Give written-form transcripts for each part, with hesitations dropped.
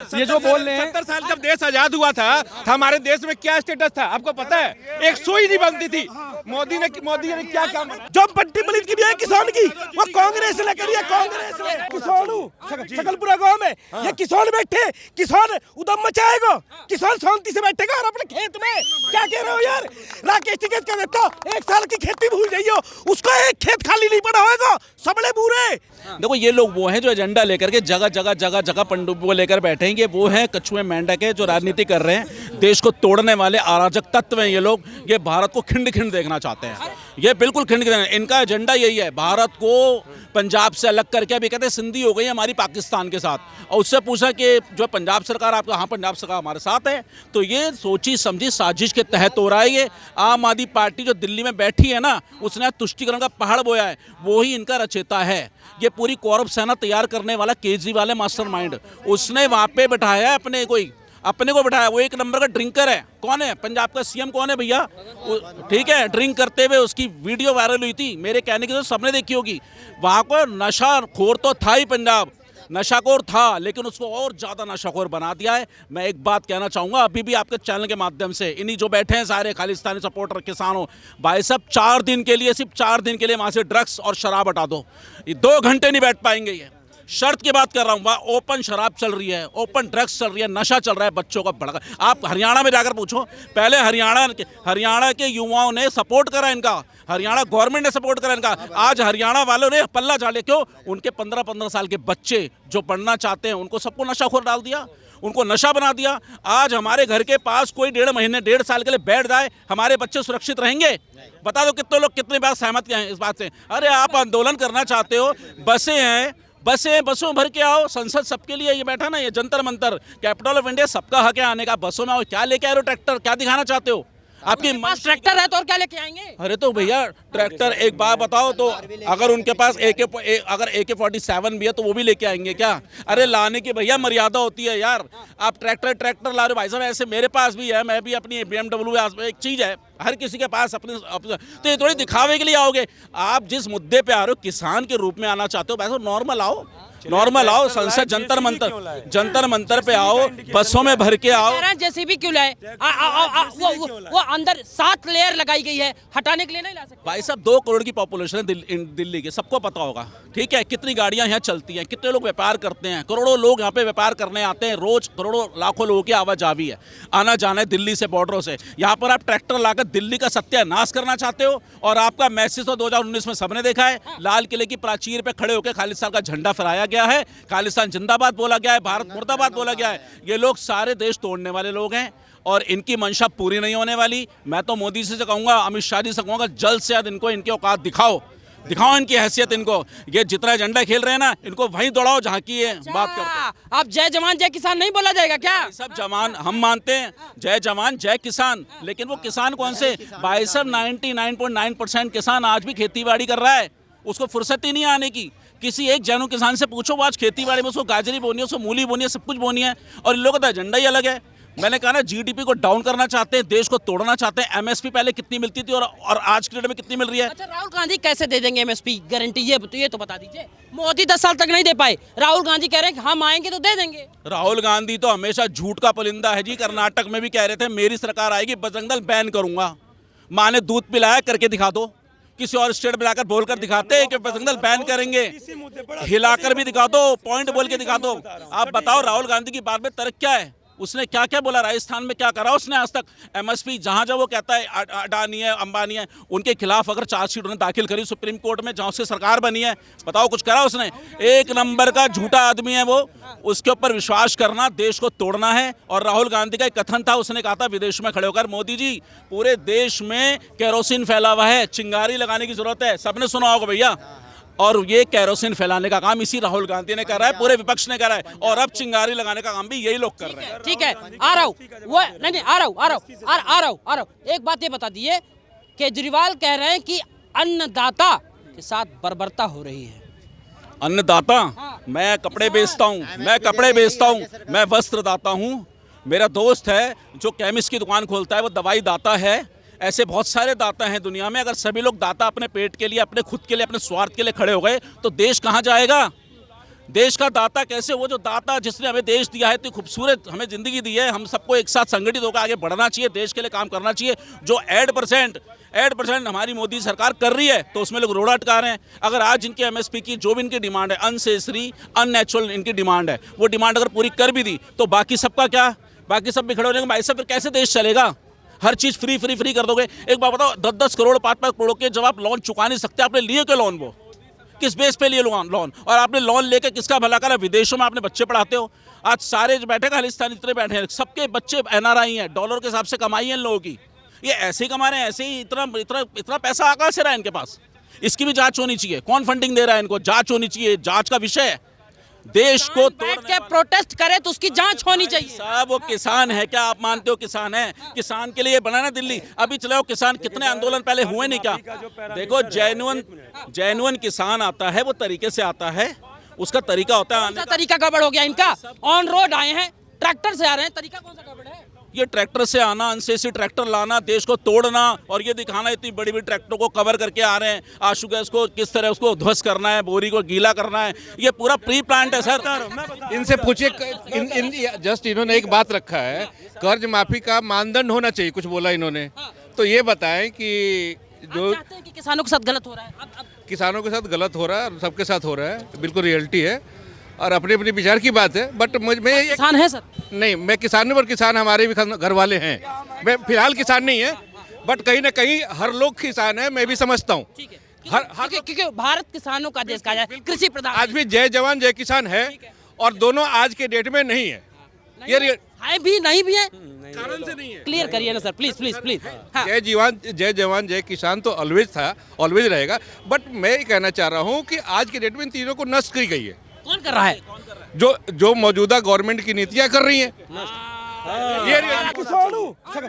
ये जो बोल रहे हैं 70 साल जब देश आजाद हुआ था हमारे देश में क्या स्टेटस था आपको पता है? एक सुई नहीं बनती थी। मोदी ने क्या काम? जो पट्टी पलित की भी है किसान की वो कांग्रेस ने करी है। कांग्रेस ने किसानों सकलपुरा गांव में ये किसान बैठे, किसान उदम मचाएगा, किसान शांति से बैठेगा और अपने खेत में क्या कह रहे हो यार? राकेश टिकैत का बेटा 1 साल की खेती भूल जाइयो, उसका एक खेत खाली नहीं पड़ा होगा, सबले बुरे। देखो ये लोग वो हैं जो एजेंडा लेकर के जगह पंडुप को लेकर बैठेंगे। वो हैं कछुए मेंढक है जो राजनीति कर रहे हैं। देश को तोड़ने वाले अराजक तत्व हैं ये लोग। ये भारत को खिंड खिंड देखना चाहते हैं। ये बिल्कुल खिंड खिंड, इनका एजेंडा यही है भारत को पंजाब से अलग करके। अभी कहते हैं सिंधी हो गई हमारी पाकिस्तान के साथ, और उससे पूछा कि जो पंजाब सरकार आपका, हाँ पंजाब सरकार हमारे साथ है। तो ये सोची समझी साजिश के तहत हो रहा है। ये आम आदमी पार्टी जो दिल्ली में बैठी है ना, उसने तुष्टिकरण का पहाड़ बोया है, वो ही इनका रचेता है। ये पूरी कौरव सेना तैयार करने वाला केजरीवाल है मास्टरमाइंड। उसने वहाँ पे बैठाया है अपने को बैठाया। वो 1 नंबर का ड्रिंकर है। कौन है? पंजाब का सीएम कौन है भैया? ठीक है, ड्रिंक करते हुए उसकी वीडियो वायरल हुई थी। मेरे कहने की तो सबने देखी होगी। वहाँ को नशाखोर तो था ही, पंजाब नशाखोर था, लेकिन उसको और ज़्यादा नशाखोर बना दिया है। मैं एक बात कहना चाहूँगा अभी भी आपके चैनल के माध्यम से, इन्हीं जो बैठे हैं सारे खालिस्तानी सपोर्टर किसानों भाई साहब, 4 दिन के लिए, सिर्फ 4 दिन के लिए वहाँ से ड्रग्स और शराब हटा दो। ये 2 घंटे नहीं बैठ पाएंगे। ये शर्त की बात कर रहा हूँ। वहाँ ओपन शराब चल रही है, ओपन ड्रग्स चल रही है, नशा चल रहा है, बच्चों का भड़का। आप हरियाणा में जाकर पूछो, पहले हरियाणा के युवाओं ने सपोर्ट करा इनका, हरियाणा गवर्नमेंट ने सपोर्ट करा इनका। आज हरियाणा वालों ने पल्ला झाड़े। क्यों? उनके 15-15 साल के बच्चे जो पढ़ना चाहते हैं उनको सबको नशाखोर डाल दिया, उनको नशा बना दिया। आज हमारे घर के पास कोई 1.5 महीने 1.5 साल के लिए बैठ जाए, हमारे बच्चे सुरक्षित रहेंगे? बता दो कितने लोग कितनी बार सहमत हैं इस बात से? अरे आप आंदोलन करना चाहते हो, बसों भर के आओ। संसद सबके लिए ये बैठा ना, ये Jantar Mantar, capital of India, सबका हक है आने का। बसों में आओ। क्या लेके आ रहे हो? ट्रैक्टर? क्या दिखाना चाहते हो? आपके पास ट्रैक्टर है तो और क्या लेके आएंगे? अरे तो भैया ट्रैक्टर, एक बात बताओ, तो अगर उनके पास अगर AK-47 भी है तो वो भी लेके आएंगे क्या? अरे लाने की भैया मर्यादा होती है यार। आप ट्रैक्टर ला रहे हो भाई साहब। ऐसे मेरे पास भी है, मैं भी अपनी BMW, एक चीज़ है, हर किसी के पास अपने। तो ये थोड़ी दिखावे के लिए आओगे। आप जिस मुद्दे पे आ रहे हो, किसान के रूप में आना चाहते हो, भाई साहब नॉर्मल आओ। संसद जंतर मंतर पे आओ, बसों में भर के आओ। जेसीबी क्यों लाए? वो अंदर 7 लेयर लगाई गई है, हटाने के लिए नहीं ला सकते? भाई साहब 2 करोड़ की पॉपुलेशन है दिल्ली की, सबको पता होगा। ठीक है, कितनी गाड़ियां यहाँ चलती हैं, कितने लोग व्यापार करते हैं, करोड़ों लोग यहाँ पे व्यापार करने आते हैं रोज। करोड़ों लाखों लोगों की आवाजावी है, आना जाना है दिल्ली से, बॉर्डरों से। यहाँ पर आप ट्रैक्टर लाकर दिल्ली का सत्यानाश करना चाहते हो। और आपका मैसेज तो 2019 में सबने देखा है। लाल किले की प्राचीर पे खड़े होकर खालिस्तान का झंडा फहराया गया है, खालिस्तान जिंदाबाद बोला गया है, भारत मुर्दाबाद बोला गया है। ये लोग सारे देश तोड़ने वाले लोग हैं और इनकी मंशा पूरी नहीं होने वाली। मैं तो मोदी जी से कहूँगा, अमित शाह जी से कहूँगा, जल्द से जल्द इनको इनकी औकात दिखाओ इनकी हैसियत इनको। ये जितना एजेंडा खेल रहे हैं ना, इनको वहीं दौड़ाओ जहाँ की ये बात करते हैं। अब जय जवान जय किसान नहीं बोला जाएगा क्या? सब जवान हम मानते हैं, जय जवान जय किसान, लेकिन वो किसान कौन से? भाई साहब 99.9% किसान आज भी खेती बाड़ी कर रहा है, उसको फुर्सत ही नहीं आने की। किसी एक जैनो किसान से पूछो, वो आज खेती बाड़ी में उसको गाजरी बोनी है, उसको मूली बोनी है, सब कुछ बोनी है। और इन लोगों का एजेंडा ही अलग है। मैंने कहा ना, जीडीपी को डाउन करना चाहते हैं, देश को तोड़ना चाहते हैं। एमएसपी पहले कितनी मिलती थी और आज के डेट में कितनी मिल रही है? अच्छा, राहुल गांधी कैसे दे देंगे एमएसपी गारंटी? ये तो बता दीजिए। मोदी 10 साल तक नहीं दे पाए, राहुल गांधी कह रहे हैं कि हम आएंगे तो दे देंगे। राहुल गांधी तो हमेशा झूठ का पुलिंदा है जी। कर्नाटक में भी कह रहे थे मेरी सरकार आएगी, बजरंग दल बैन करूंगा। माँ ने दूध पिलाया, करके दिखा दो। किसी और स्टेट बुलाकर बोलकर दिखाते हैं कि बजरंग दल बैन करेंगे, हिलाकर भी दिखा दो, पॉइंट बोल के दिखा दो। आप बताओ राहुल गांधी की बात में तर्क क्या है? उसने क्या क्या बोला? राजस्थान में क्या करा उसने आज तक? एमएसपी जहाँ वो कहता है अडानी है, अंबानी है, उनके खिलाफ अगर चार्जशीट उन्होंने दाखिल करी सुप्रीम कोर्ट में, जहाँ उसकी सरकार बनी है, बताओ कुछ करा उसने? 1 नंबर का झूठा आदमी है वो। उसके ऊपर विश्वास करना देश को तोड़ना है। और राहुल गांधी का एक कथन था, उसने कहा था विदेश में खड़े होकर, मोदी जी पूरे देश में केरोसिन फैला हुआ है, चिंगारी लगाने की जरूरत है। सबने सुना होगा भैया। और ये केरोसिन फैलाने का काम इसी राहुल गांधी ने कर रहा है, पूरे विपक्ष ने करा है। और अब चिंगारी लगाने का काम भी यही लोग कर रहे हैं। ठीक है, आ रहा हूँ। वो नहीं, आ रहा हूँ। एक बात ये बता दीजिए, केजरीवाल कह रहे हैं कि अन्नदाता के साथ बर्बरता हो रही है। अन्नदाता? मैं कपड़े बेचता हूँ, मैं वस्त्र दाता हूँ। मेरा दोस्त है जो केमिस्ट की दुकान खोलता है, वो दवाई दाता है। ऐसे बहुत सारे दाता हैं दुनिया में। अगर सभी लोग दाता अपने पेट के लिए, अपने खुद के लिए, अपने स्वार्थ के लिए खड़े हो गए तो देश कहाँ जाएगा? देश का दाता कैसे, वो जो दाता जिसने हमें देश दिया है, इतनी खूबसूरत हमें ज़िंदगी दी है, हम सबको एक साथ संगठित होकर आगे बढ़ना चाहिए, देश के लिए काम करना चाहिए। जो 8% हमारी मोदी सरकार कर रही है तो उसमें लोग रोड़ा अटका रहे हैं। अगर आज इनके एमएसपी की जो भी इनकी डिमांड है, अनसेसरी अननेचुरल इनकी डिमांड है, वो डिमांड अगर पूरी कर भी दी तो बाकी सबका क्या, बाकी सब बिखड़े होने के भाई साहब फिर कैसे देश चलेगा? हर चीज़ फ्री कर दोगे। एक बात बताओ, 10-10 करोड़ 5-5 करोड़ के जब आप लोन चुका नहीं सकते, आपने लिए क्यों लोन? वो किस बेस पे लिए लोन? और आपने लोन लेके किसका भला करा? विदेशों में आपने बच्चे पढ़ाते हो। आज सारे जो बैठे खालिस्तान जितने बैठे हैं, सबके बच्चे NRI हैं, डॉलर के हिसाब से कमाई है इन लोगों की। ये ऐसे ही कमा रहे हैं, ऐसे ही इतना पैसा आकाश से रहा है इनके पास। इसकी भी जांच होनी चाहिए, कौन फंडिंग दे रहा है इनको, जांच होनी चाहिए, जांच का विषय है। देश को बैठ के प्रोटेस्ट करे तो उसकी जांच होनी चाहिए। साहब वो किसान है क्या? आप मानते हो किसान है? किसान के लिए बना ना दिल्ली। अभी चलो किसान कितने आंदोलन पहले हुए नहीं क्या? देखो जेन्युइन किसान आता है, वो तरीके से आता है, उसका तरीका होता है आने का। तरीका गड़बड़ हो गया इनका। ऑन रोड आए हैं, ट्रैक्टर से आ रहे हैं, तरीका कौन सा गड़बड़ है? ये ट्रैक्टर से आना, अनसेसरी ट्रैक्टर लाना, देश को तोड़ना और ये दिखाना इतनी बड़ी बड़ी ट्रैक्टरों को कवर करके आ रहे हैं, आशु गैस को किस तरह उसको ध्वस्त करना है, बोरी को गीला करना है, ये पूरा प्री प्लान्ड है सर। इनसे पूछिए, जस्ट इन्होंने एक बात रखा है, कर्ज माफी का मानदंड होना चाहिए, कुछ बोला इन्होंने। तो ये बताएं कि जो चाहते हैं कि किसानों के साथ गलत हो रहा है, अब किसानों के साथ गलत हो रहा है, सबके साथ हो रहा है, बिल्कुल रियलिटी है और अपने अपने विचार की बात है। बट मैं किसान है सर? नहीं, मैं किसान नहीं, पर किसान हमारे भी घर वाले हैं। मैं फिलहाल किसान नहीं है, बट कहीं ना कहीं हर लोग किसान है, मैं भी समझता हूँ। क्योंकि भारत किसानों का देश कहा जाए, कृषि प्रधान। आज भी जय जवान जय किसान है और दोनों आज के डेट में नहीं है। ये है भी नहीं भी है, कारण से नहीं है। क्लियर करिए ना सर, प्लीज। हाँ। जय जवान जय किसान तो ऑलवेज था, ऑलवेज रहेगा। बट मैं ये कहना चाह रहा हूँ कि आज के डेट में इन तीनों को नष्ट की गई है। कौन कर रहा है? जो मौजूदा गवर्नमेंट की नीतियां कर रही हैं। ये किसान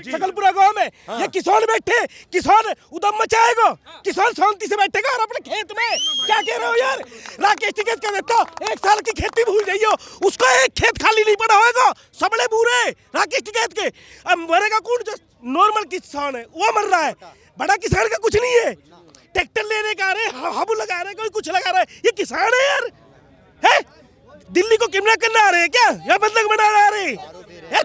सकलपुरा गांव में ये किसान बैठे, किसान उदम मचाएगा, किसान शांति से बैठेगा और अपने खेत में। क्या कह रहे हो यार? राकेश टिकैत का देता 1 साल की खेती भूल जाइयो, उसका एक खेत खाली नहीं पड़ा होगा, सबड़े बुरे राकेश टिकैत के। अब मरेगा कौन? जो नॉर्मल किसान है वो मर रहा है, बड़ा किसान का कुछ नहीं है। ट्रैक्टर लेने का आ रहे, हाबू लगा रहे, कोई कुछ लगा रहा है, ये किसान है यार। है दिल्ली को किडनैप करना आ रहे हैं क्या, या बंधक बनाना आ रहे हैं?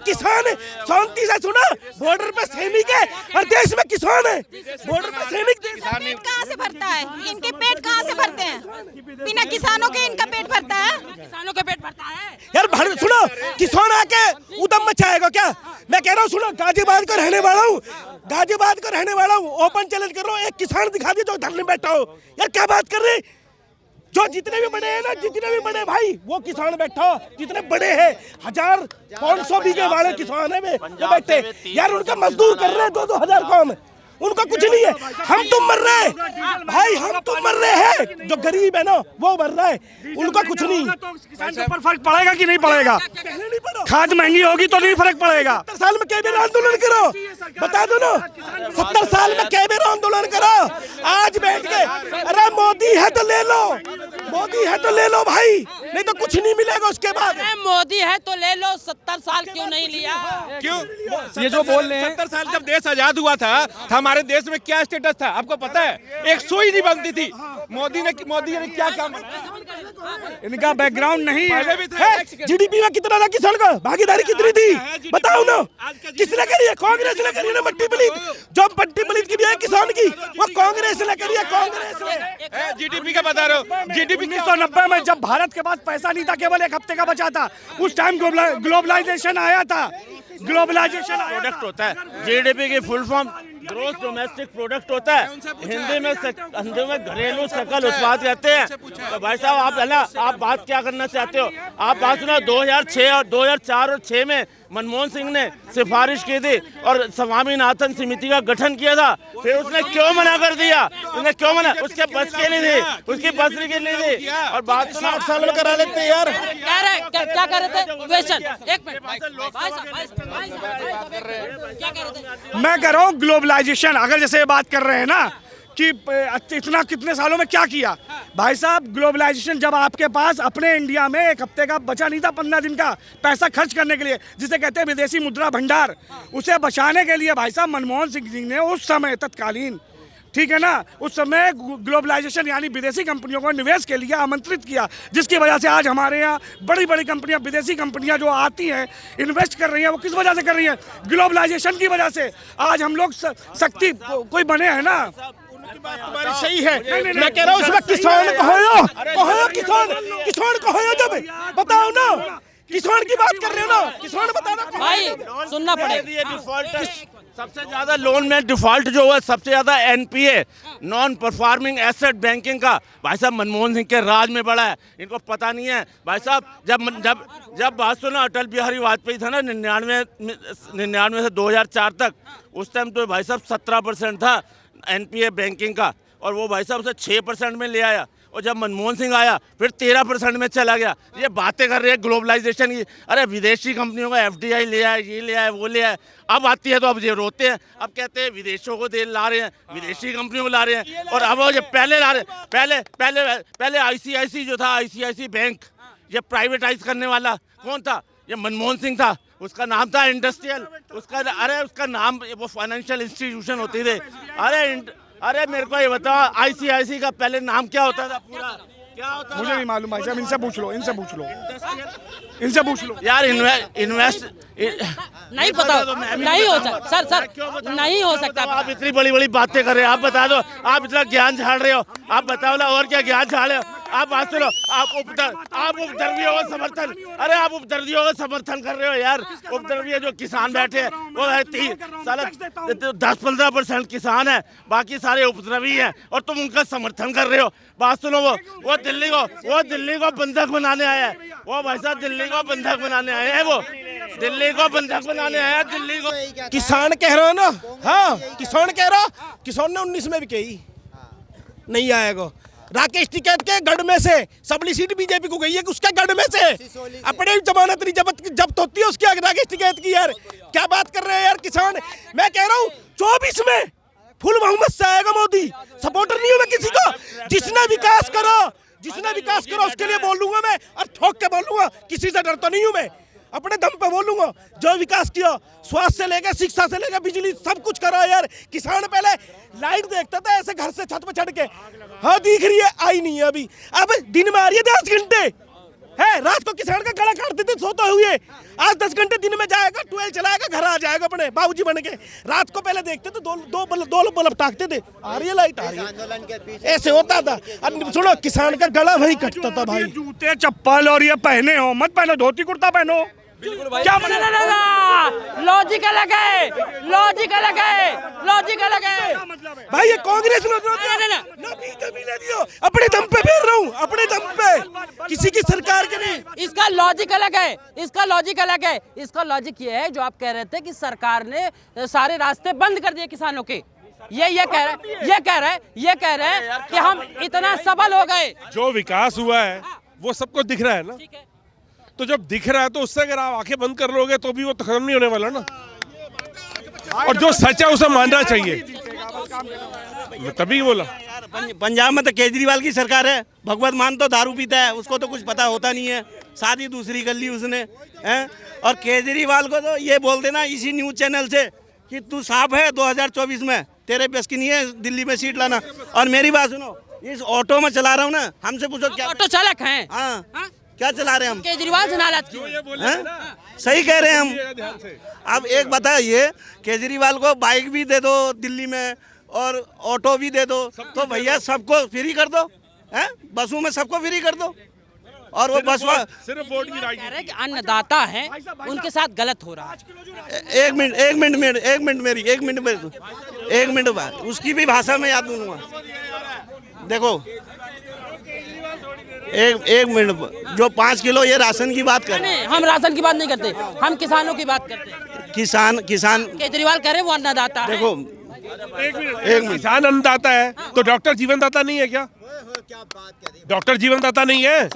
किसान है, शांति से सुना, बॉर्डर पे सैनिक है और देश में किसान है, बॉर्डर पे सैनिक। पेट कहाँ से भरता है? इनके पेट कहाँ से भरते हैं? बिना किसानों के इनका पेट भरता है? किसानों का पेट भरता है यार। सुनो, किसान आके उदम मचाएगा क्या? मैं कह रहा हूँ, सुनो, गाजियाबाद का रहने वाला हूँ, ओपन चैलेंज कर रहा हूँ, एक किसान दिखा दिया जो धरने बैठा हो। यार क्या बात कर रहे? जो जितने भी बड़े हैं ना, जितने भी बड़े भाई, वो किसान बैठा, जितने बड़े हैं 1000-500 बीघे वाले किसान है वे बैठे यार, उनका मजदूर कर रहे हैं 2-2 हजार काम, उनका कुछ नहीं है। हम तुम मर रहे हैं भाई, हम तुम मर रहे हैं, जो गरीब है ना वो मर रहा है, उनका कुछ नहीं। किसान के ऊपर फर्क पड़ेगा कि नहीं पड़ेगा? खाद महंगी होगी तो नहीं फर्क पड़ेगा। 70 साल में कैबिनेट आंदोलन करो, बता दो ना, 70 साल में कैबिनेट आंदोलन करो। आज बैठ के अरे मोदी है तो ले लो, मोदी है तो ले लो भाई, नहीं तो कुछ नहीं मिलेगा उसके बाद। मोदी है तो ले लो, 70 साल क्यों नहीं लिया? क्यों? ये जो बोल रहे हैं, 70 साल जब देश आजाद हुआ था, हमारे देश में क्या स्टेटस था आपको पता है? एक सुई नहीं बनती थी। मोदी ने क्या काम? इनका बैकग्राउंड नहीं पहले भी था। जीडीपी में कितना था किसान का, भागीदारी कितनी थी बताओ ना? किसने करी है? कांग्रेस ने करी है ना मट्टी पलीत। जो मट्टी पलीत की है किसान की, वो कांग्रेस ने करी है, कांग्रेस ने। जीडीपी का बता रहे हो? जीडीपी 1990 में जब भारत के पास पैसा नहीं था, केवल 1 हफ्ते का बचा था, उस टाइम ग्लोबलाइजेशन आया था। ग्लोबलाइजेशन प्रोडक्ट होता है, जीडीपी की full form growth domestic product होता है, हिंदी में घरेलू सकल उत्पाद कहते हैं। तो भाई साहब आप है ना, आप बात क्या करना चाहते हो? आप बात सुनो, 2006 और 2004 और 6 में मनमोहन सिंह ने सिफारिश की थी और स्वामीनाथन समिति का गठन किया था, फिर उसने क्यों मना कर दिया? उसने क्यों मना? उसके बस के लिए थी, उसकी बस के लिए थी। और बात सुनो, 60 साल में करा लेते यार। क्या कर रहे थे? क्वेश्चन, एक मिनट क्या कर रहे थे? मैं कह रहा हूँ ग्लोबलाइजेशन, अगर जैसे ये बात कर रहे हैं ना कि इतना कितने सालों में क्या किया, भाई साहब ग्लोबलाइजेशन जब आपके पास अपने इंडिया में 1 हफ्ते का बचा नहीं था, 15 दिन का पैसा खर्च करने के लिए, जिसे कहते हैं विदेशी मुद्रा भंडार, उसे बचाने के लिए भाई साहब मनमोहन सिंह जी ने उस समय तत्कालीन ठीक है ना, उस समय ग्लोबलाइजेशन यानी विदेशी कंपनियों को निवेश के लिए आमंत्रित किया, जिसकी वजह से आज हमारे यहाँ बड़ी बड़ी कंपनियां, विदेशी कंपनियां जो आती हैं, इन्वेस्ट कर रही हैं, वो किस वजह से कर रही हैं? ग्लोबलाइजेशन की वजह से। आज हम लोग शक्ति कोई बने हैं ना। तुम्हारी सही है, मैं कह रहा हूँ उसमें किसान कहो, किसान कहो, जब बताओ ना, किसान की बात कर रहे हो ना, किसान बताना भाई सुनना पड़ेगा। डिफॉल्ट सबसे ज्यादा लोन में डिफॉल्ट जो हुआ सबसे ज्यादा NPA, non performing asset banking का भाई साहब मनमोहन सिंह के राज में बढ़ा है। इनको पता नहीं है भाई साहब। जब बात सुना अटल बिहारी वाजपेयी था ना 99 से 2004 तक, उस टाइम तो भाई साहब 17% था एनपीए बैंकिंग का, और वो भाई साहब उसे 6% में ले आया, और जब मनमोहन सिंह आया फिर 13% में चला गया। ये बातें कर रहे हैं ग्लोबलाइजेशन की, अरे विदेशी कंपनियों का एफडीआई ले आए, ये ले आए, वो ले आए। अब आती है तो अब ये रोते हैं, अब कहते हैं विदेशों को ला रहे हैं, विदेशी कंपनियों को ला रहे हैं। और अब वो जो पहले ला रहे, पहले आईसीआईसी जो था, आईसीआईसी बैंक, ये प्राइवेटाइज करने वाला कौन था? ये मनमोहन सिंह था। उसका नाम था इंडस्ट्रियल, उसका नाम वो फाइनेंशियल इंस्टीट्यूशन होती थे। अरे मेरे को ये बताओ आईसीआईसी का पहले नाम क्या होता था पूरा? क्या होता? मुझे नहीं मालूम भाई साहब, इनसे पूछ लो, इनसे पूछ लो यार। इन्वेस्ट नहीं पता, नहीं हो सकता सर, नहीं हो सकता। आप इतनी बड़ी बड़ी बातें कर रहे हो, आप बता दो, आप इतना ज्ञान झाड़ रहे हो, आप बताओ ना और क्या ज्ञान झाड़ रहे हो? आप बात सुनो, आप उपद्रवियों का समर्थन, अरे आप उपद्रवियों का समर्थन कर रहे हो यार। उपद्रवी जो किसान बैठे हैं वो है 10-15% किसान है, बाकी सारे उपद्रवी हैं, और तुम उनका समर्थन कर रहे हो। बात सुनो, वो दिल्ली को बंधक बनाने आया है, वो भाई साहब दिल्ली को बंधक बनाने आए हैं, वो दिल्ली को बंधक बनाने आया है, दिल्ली को। किसान कह रहा है ना, हाँ किसान कह रहा, किसान ने 19 में भी कही नहीं आएगा। राकेश टिकैत के गढ़ में से सबली सीट बीजेपी को गई है, उसके गढ़ में से अपने जमानत नहीं जब्त होती है उसकी, राकेश टिकैत की। यार क्या बात कर रहे हैं यार किसान। मैं कह रहा हूँ 24 में फुल बहुमत से आएगा मोदी। सपोर्टर नहीं हूँ मैं किसी को, जिसने विकास करो उसके लिए बोलूंगा मैं, और ठोक के बोलूंगा, किसी से डरता नहीं हूँ मैं, अपने दम पे बोलूंगा। जो विकास किया, स्वास्थ्य से लेकर शिक्षा से लेकर बिजली, सब कुछ करा यार। किसान पहले लाइट देखता था ऐसे घर से छत पे चढ़ के, हाँ दिख रही है, आई नहीं है अभी, अब दिन में आ रही है 10 घंटे है। रात को किसान का गला काटते थे सोते हुए, आज 10 घंटे दिन में जाएगा, 12 चलाएगा, घर आ जाएगा अपने बाबूजी बन के। रात को पहले देखते थे दो बल्ब टाकते थे, आ रही है लाइट, आ रही है, ऐसे होता था। अब सुनो किसान का गला वही कटता था भाई। जूते चप्पल और ये पहने हो, मत पहनो, धोती कुर्ता पहनो। क्या लॉजिक अलग है, लॉजिक अलग है, लॉजिक अलग है भाई। ये कांग्रेस ना बीजेपी ने दियो, अपने दम पे फेर रहा हूँ, अपने दम पे, किसी की सरकार के नहीं। इसका लॉजिक अलग है, इसका लॉजिक अलग है। इसका लॉजिक ये है जो आप कह रहे थे कि सरकार ने सारे रास्ते बंद कर दिए किसानों के। ये कह रहे हैं कि हम इतना सबल हो गए। जो विकास हुआ है वो सबको दिख रहा है ना, तो जब दिख रहा है तो उससे अगर आप आंखें बंद कर लोगे तो भी वो खत्म नहीं होने वाला ना। और जो सच है उसे मानना चाहिए, मैं तभी बोला। पंजाब में तो केजरीवाल की सरकार है, भगवत मान तो दारू पीता है, उसको तो कुछ पता होता नहीं है, शादी दूसरी कर ली उसने हैं। और केजरीवाल को तो ये बोल देना इसी न्यूज चैनल से कि तू साफ है 2024 में, तेरे बस की नहीं है दिल्ली में सीट लाना। और मेरी बात सुनो, इस ऑटो में चला रहा हूँ ना, हमसे पूछो क्या ऑटो चालक हैं? हाँ क्या चला रहे हैं हम? केजरीवाल से नाराज क्यों? सही कह रहे हैं हम। अब एक बताइए, केजरीवाल को बाइक भी दे दो दिल्ली में और ऑटो भी दे दो, तो भैया सबको फ्री कर दो, हैं? बसों में सबको फ्री कर दो। और वो बस सिर्फ वोट की राजनीति। कह रहे हैं कि अन्नदाता हैं, उनके साथ गलत हो रहा है। एक मिनट बाद उसकी भी भाषा में याद दूंगा। देखो एक मिनट, जो 5 किलो ये राशन की बात कर रहे हैं, हम राशन की बात नहीं करते, हम किसानों की बात करते हैं। किसान केजरीवाल कह रहे हैं वो अन्नदाता है। देखो एक मिनट, किसान अन्नदाता है तो डॉक्टर जीवनदाता नहीं है क्या? डॉक्टर जीवनदाता नहीं है?